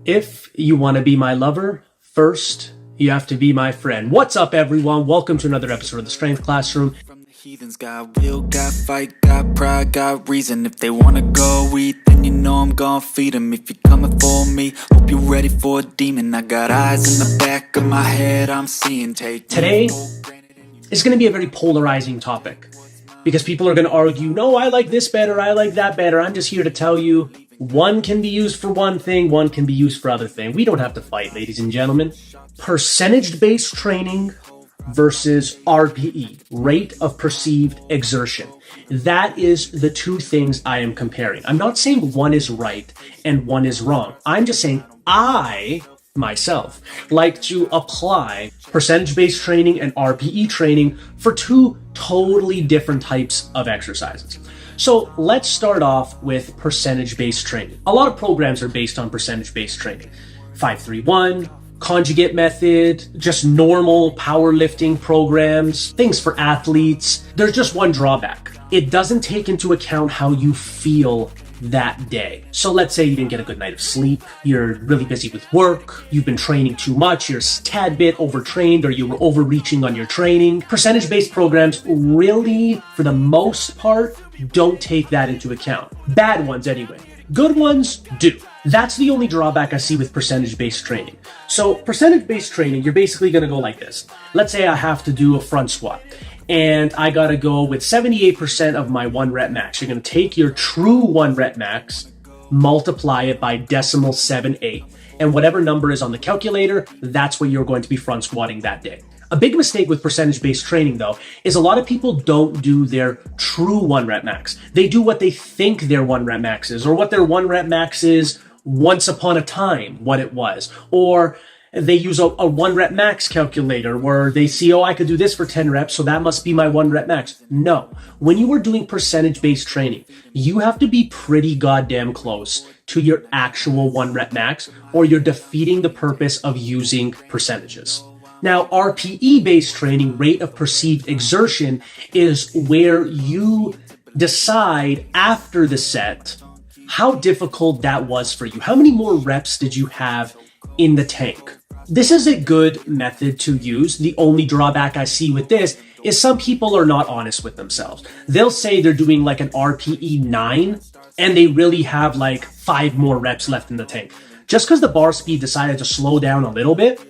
If you want to be my lover, first you have to be my friend. What's up, everyone? Welcome to another episode of the Strength Classroom. From the heathens, got will, got fight, got pride, got reason. If they wanna go eat, then you know I'm gonna feed them. If you're coming for me, hope you're ready for a demon. I got eyes in the back of my head, I'm seeing. Today is going to be a very polarizing topic because people are going to argue, no, I like this better, I like that better. I'm just here to tell you one can be used for one thing, one can be used for other thing. We don't have to fight, ladies and gentlemen. Percentage-based training versus RPE, rate of perceived exertion. That is the two things I am comparing. I'm not saying one is right and one is wrong. I'm just saying I, myself, like to apply percentage-based training and RPE training for two totally different types of exercises. So let's start off with percentage-based training. A lot of programs are based on percentage-based training. 5-3-1, conjugate method, just normal powerlifting programs, things for athletes. There's just one drawback. It doesn't take into account how you feel that day. So let's say you didn't get a good night of sleep, you're really busy with work, you've been training too much, you're a tad bit overtrained, or you were overreaching on your training. Percentage-based programs really, for the most part, don't take that into account. Bad ones anyway. Good ones do. That's the only drawback I see with percentage-based training. So percentage-based training, you're basically going to go like this. Let's say I have to do a front squat and I got to go with 78% of my 1 rep max. You're going to take your true 1 rep max, multiply it by 0.78, and whatever number is on the calculator, that's what you're going to be front squatting that day. A big mistake with percentage-based training, though, is a lot of people don't do their true 1 rep max. They do what they think their 1 rep max is, or what their 1 rep max is once upon a time, what it was. Or they use a 1 rep max calculator where they see, oh, I could do this for 10 reps, so that must be my 1 rep max. No. When you are doing percentage-based training, you have to be pretty goddamn close to your actual 1 rep max, or you're defeating the purpose of using percentages. Now, RPE-based training, rate of perceived exertion, is where you decide after the set how difficult that was for you. How many more reps did you have in the tank? This is a good method to use. The only drawback I see with this is some people are not honest with themselves. They'll say they're doing like an RPE 9 and they really have like 5 more reps left in the tank. Just because the bar speed decided to slow down a little bit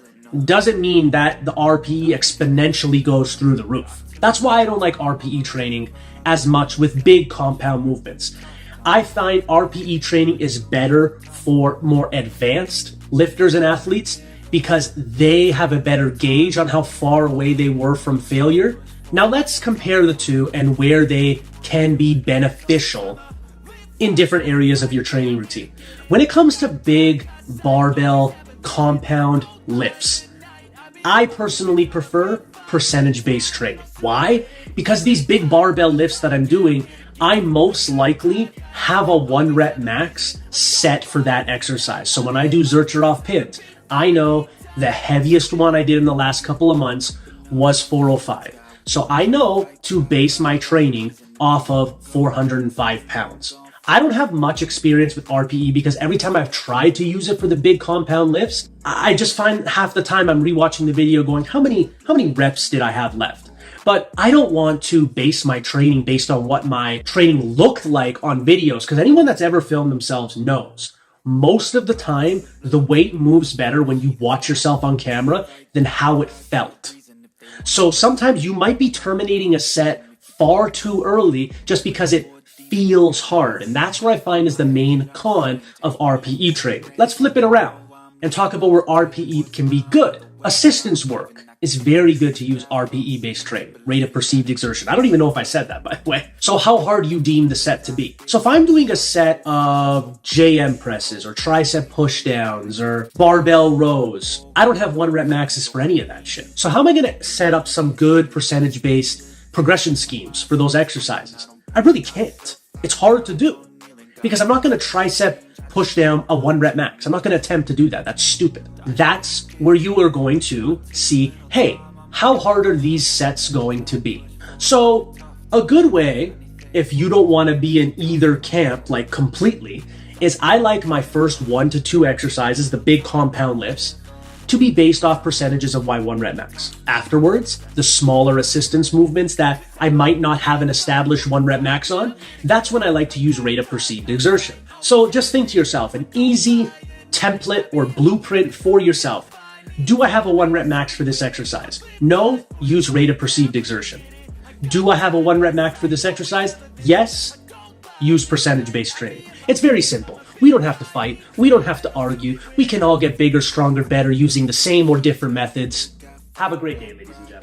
doesn't mean that the RPE exponentially goes through the roof. That's why I don't like RPE training as much with big compound movements. I find RPE training is better for more advanced lifters and athletes because they have a better gauge on how far away they were from failure. Now let's compare the two and where they can be beneficial in different areas of your training routine. When it comes to big barbell compound lifts, I personally prefer percentage-based training. Why? Because these big barbell lifts that I'm doing, I most likely have a 1 rep max set for that exercise. So when I do Zercherov pins, I know the heaviest one I did in the last couple of months was 405. So I know to base my training off of 405 pounds. I don't have much experience with RPE because every time I've tried to use it for the big compound lifts, I just find half the time I'm rewatching the video going, how many reps did I have left? But I don't want to base my training based on what my training looked like on videos, because anyone that's ever filmed themselves knows most of the time the weight moves better when you watch yourself on camera than how it felt. So sometimes you might be terminating a set far too early just because it feels hard. And that's what I find is the main con of RPE training. Let's flip it around and talk about where RPE can be good. Assistance work is very good to use RPE-based training, rate of perceived exertion. I don't even know if I said that, by the way. So how hard you deem the set to be. So if I'm doing a set of JM presses or tricep pushdowns or barbell rows, I don't have 1 rep maxes for any of that shit. So how am I going to set up some good percentage-based progression schemes for those exercises? I really can't. It's hard to do because I'm not going to tricep push down a 1 rep max. I'm not going to attempt to do that. That's stupid. That's where you are going to see, hey, how hard are these sets going to be? So a good way, if you don't want to be in either camp like completely, is I like my first 1 to 2 exercises, the big compound lifts, to be based off percentages of my 1 rep max. Afterwards, the smaller assistance movements that I might not have an established 1 rep max on, that's when I like to use rate of perceived exertion. So just think to yourself, an easy template or blueprint for yourself. Do I have a 1 rep max for this exercise? No, use rate of perceived exertion. Do I have a 1 rep max for this exercise? Yes, use percentage-based training. It's very simple. We don't have to fight. We don't have to argue. We can all get bigger, stronger, better using the same or different methods. Have a great day, ladies and gentlemen.